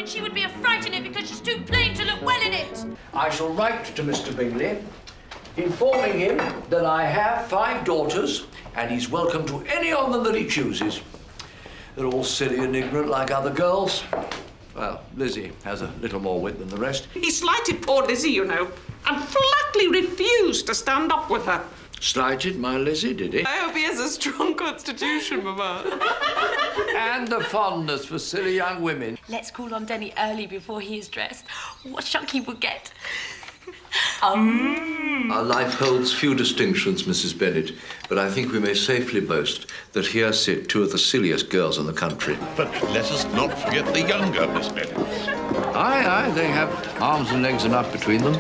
She would be a fright in it because she's too plain to look well in it. I shall write to Mr. Bingley, informing him that I have 5 daughters, and he's welcome to any of them that he chooses. They're all silly and ignorant like other girls. Well, Lizzie has a little more wit than the rest. He slighted poor Lizzie, you know, and flatly refused to stand up with her. Slighted my Lizzie, did he? I hope he has a strong constitution, Mamma. And the fondness for silly young women. Let's call on Denny early before he is dressed. What shock he will get. Our life holds few distinctions, Mrs. Bennet, but I think we may safely boast that here sit 2 of the silliest girls in the country. But let us not forget the younger Miss Bennet. Aye, they have arms and legs enough between them,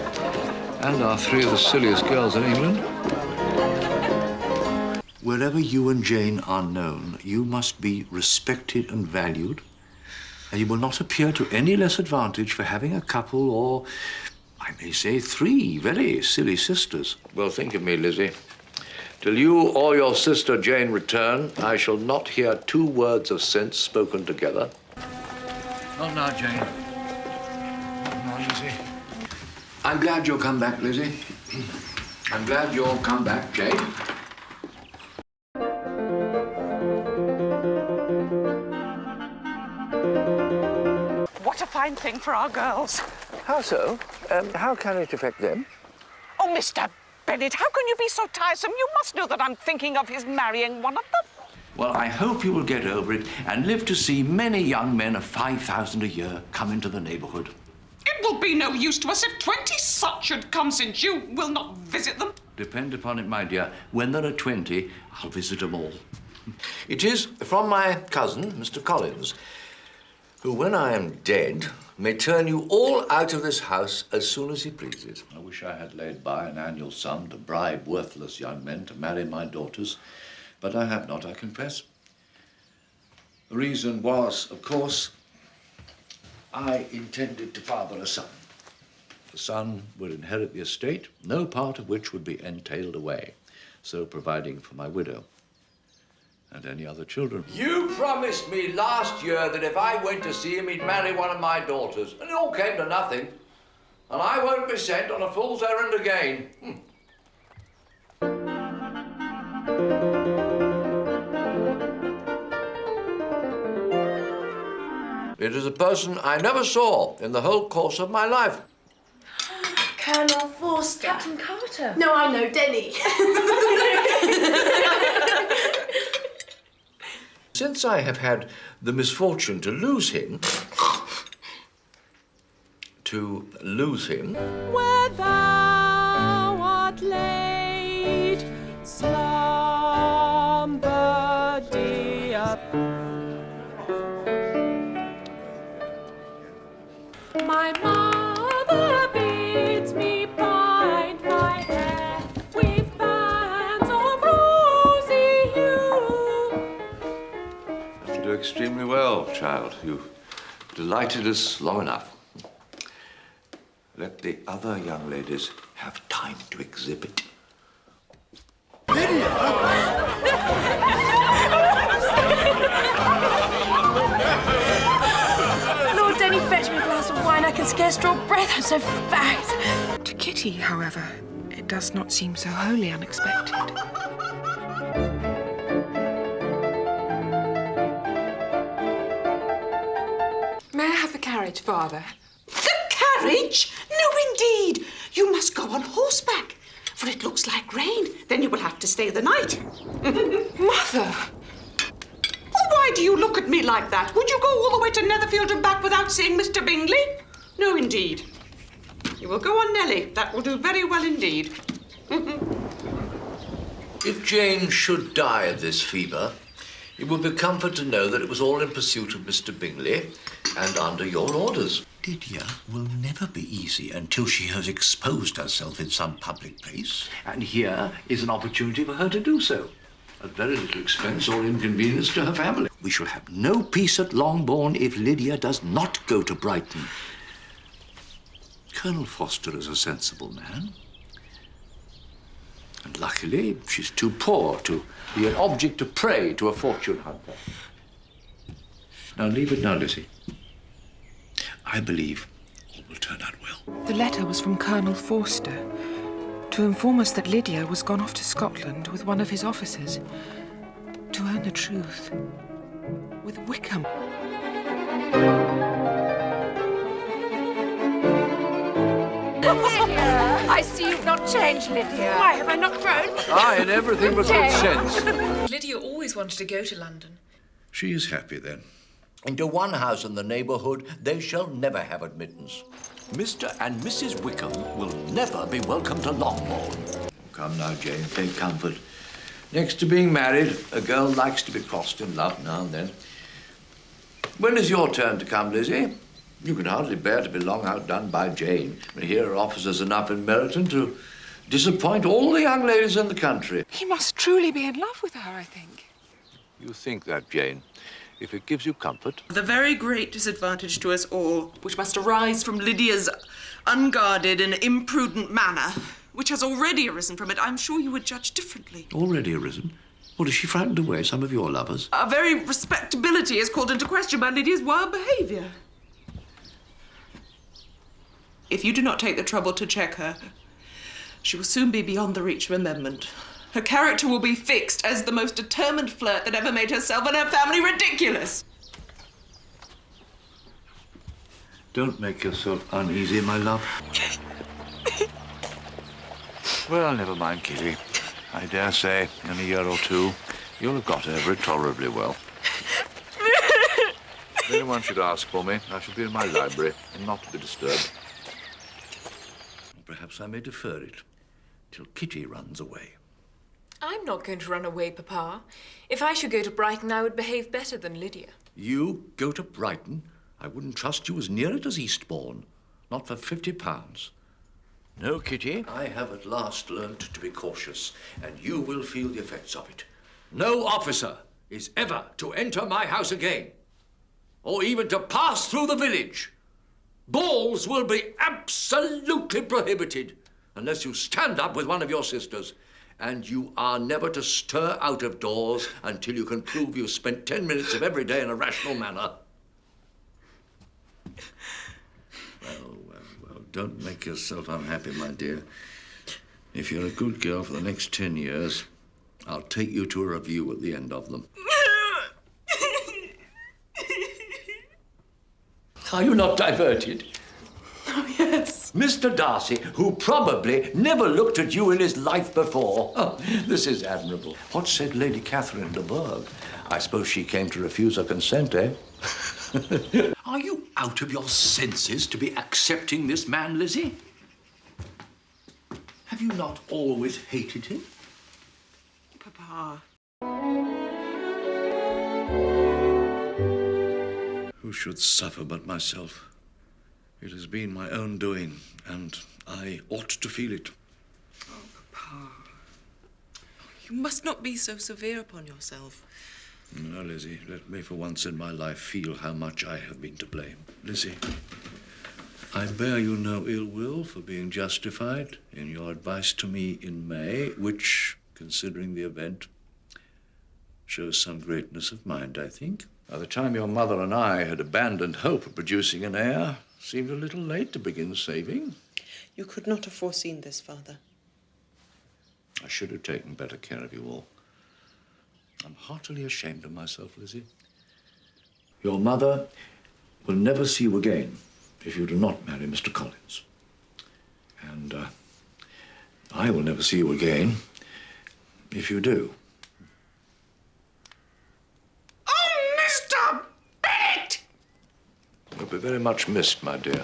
and are 3 of the silliest girls in England. Wherever you and Jane are known, you must be respected and valued, and you will not appear to any less advantage for having a couple or, I may say, 3 very silly sisters. Well, think of me, Lizzie. Till you or your sister Jane return, I shall not hear 2 words of sense spoken together. Not now, Jane. Not now, Lizzie. I'm glad you'll come back, Lizzie. I'm glad you'll come back, Jane. What a fine thing for our girls. How so? How can it affect them? Oh, Mr. Bennet, how can you be so tiresome? You must know that I'm thinking of his marrying one of them. Well, I hope you will get over it and live to see many young men of 5,000 a year come into the neighbourhood. It will be no use to us if 20 such should come, since you will not visit them. Depend upon it, my dear. When there are 20, I'll visit them all. It is from my cousin, Mr. Collins, who, when I am dead, may turn you all out of this house as soon as he pleases. I wish I had laid by an annual sum to bribe worthless young men to marry my daughters, but I have not, I confess. The reason was, of course, I intended to father a son. The son would inherit the estate, no part of which would be entailed away, so providing for my widow and any other children. You promised me last year that if I went to see him, he'd marry one of my daughters, and it all came to nothing. And I won't be sent on a fool's errand again. It is a person I never saw in the whole course of my life. Colonel Forster. Captain Carter. No, I know, Denny. Since I have had the misfortune to lose him, Where thou art laid, slumber, dear. My mother bids me bind my hair with bands of rosy hue. You do extremely well, child. You've delighted us long enough. Let the other young ladies have time to exhibit. Lord Denny, fetch me a glass of wine. I can scarce draw breath. I'm so fagged. To Kitty, however, it does not seem so wholly unexpected. May I have the carriage, Father? The carriage? No, indeed. You must go on horseback, for it looks like rain. Then you will have to stay the night. Mother! Well, why do you look at me like that? Would you go all the way to Netherfield and back without seeing Mr. Bingley? No, indeed. You will go on Nellie. That will do very well indeed. If Jane should die of this fever, it would be comfort to know that it was all in pursuit of Mr. Bingley and under your orders. Lydia will never be easy until she has exposed herself in some public place. And here is an opportunity for her to do so, at very little expense or inconvenience to her family. We shall have no peace at Longbourn if Lydia does not go to Brighton. Colonel Forster is a sensible man. And luckily, she's too poor to be an object of prey to a fortune hunter. Now, leave it now, Lizzie. I believe all will turn out well. The letter was from Colonel Forster to inform us that Lydia was gone off to Scotland with one of his officers to learn the truth with Wickham. I see you've not changed, Lydia. Why have I not grown? In everything but good sense. Lydia always wanted to go to London. She is happy then. Into one house in the neighbourhood, they shall never have admittance. Mr. and Mrs. Wickham will never be welcome to Longbourn. Come now, Jane, take comfort. Next to being married, a girl likes to be crossed in love now and then. When is your turn to come, Lizzie? You can hardly bear to be long outdone by Jane. Here are officers enough in Meryton to disappoint all the young ladies in the country. He must truly be in love with her, I think. You think that, Jane, if it gives you comfort. The very great disadvantage to us all, which must arise from Lydia's unguarded and imprudent manner, which has already arisen from it, I'm sure you would judge differently. Already arisen? What, has she frightened away some of your lovers? Our very respectability is called into question by Lydia's wild behaviour. If you do not take the trouble to check her, she will soon be beyond the reach of amendment. Her character will be fixed as the most determined flirt that ever made herself and her family ridiculous. Don't make yourself uneasy, my love. Well, never mind, Kitty. I dare say in a year or two, you'll have got over it tolerably well. If anyone should ask for me, I shall be in my library and not to be disturbed. Perhaps I may defer it till Kitty runs away. I'm not going to run away, Papa. If I should go to Brighton, I would behave better than Lydia. You go to Brighton? I wouldn't trust you as near it as Eastbourne. Not for £50. No, Kitty. I have at last learned to be cautious, and you will feel the effects of it. No officer is ever to enter my house again, or even to pass through the village. Balls will be absolutely prohibited unless you stand up with one of your sisters. And you are never to stir out of doors until you can prove you've spent 10 minutes of every day in a rational manner. Well, don't make yourself unhappy, my dear. If you're a good girl for the next 10 years, I'll take you to a review at the end of them. Are you not diverted? Oh, yes. Mr. Darcy, who probably never looked at you in his life before. Oh, this is admirable. What said Lady Catherine de Bourgh? I suppose she came to refuse her consent, eh? Are you out of your senses to be accepting this man, Lizzie? Have you not always hated him? Papa. Who should suffer but myself? It has been my own doing, and I ought to feel it. Oh, Papa. You must not be so severe upon yourself. No, Lizzie, let me for once in my life feel how much I have been to blame. Lizzie, I bear you no ill will for being justified in your advice to me in May, which, considering the event, shows some greatness of mind, I think. By the time your mother and I had abandoned hope of producing an heir, it seemed a little late to begin saving. You could not have foreseen this, Father. I should have taken better care of you all. I'm heartily ashamed of myself, Lizzie. Your mother will never see you again if you do not marry Mr. Collins. And I will never see you again if you do. Oh, Mr. Bennett! You'll be very much missed, my dear.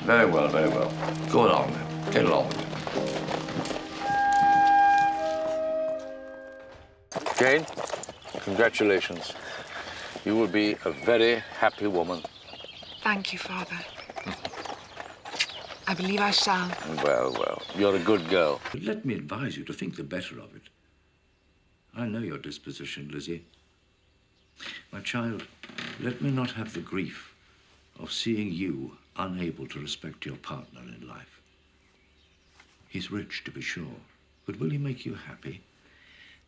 Very well, very well. Go along, then. Get along with it. Jane, congratulations. You will be a very happy woman. Thank you, Father. I believe I shall. Well, you're a good girl. But let me advise you to think the better of it. I know your disposition, Lizzie. My child, let me not have the grief of seeing you unable to respect your partner in life. He's rich, to be sure, but will he make you happy?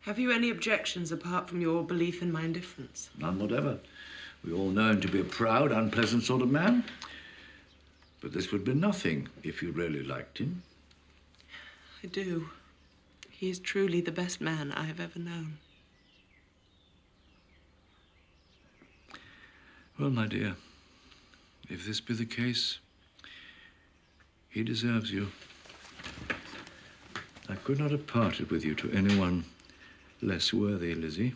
Have you any objections apart from your belief in my indifference? None whatever. We all know him to be a proud, unpleasant sort of man. But this would be nothing if you really liked him. I do. He is truly the best man I have ever known. Well, my dear, if this be the case, he deserves you. I could not have parted with you to anyone less worthy, Lizzie.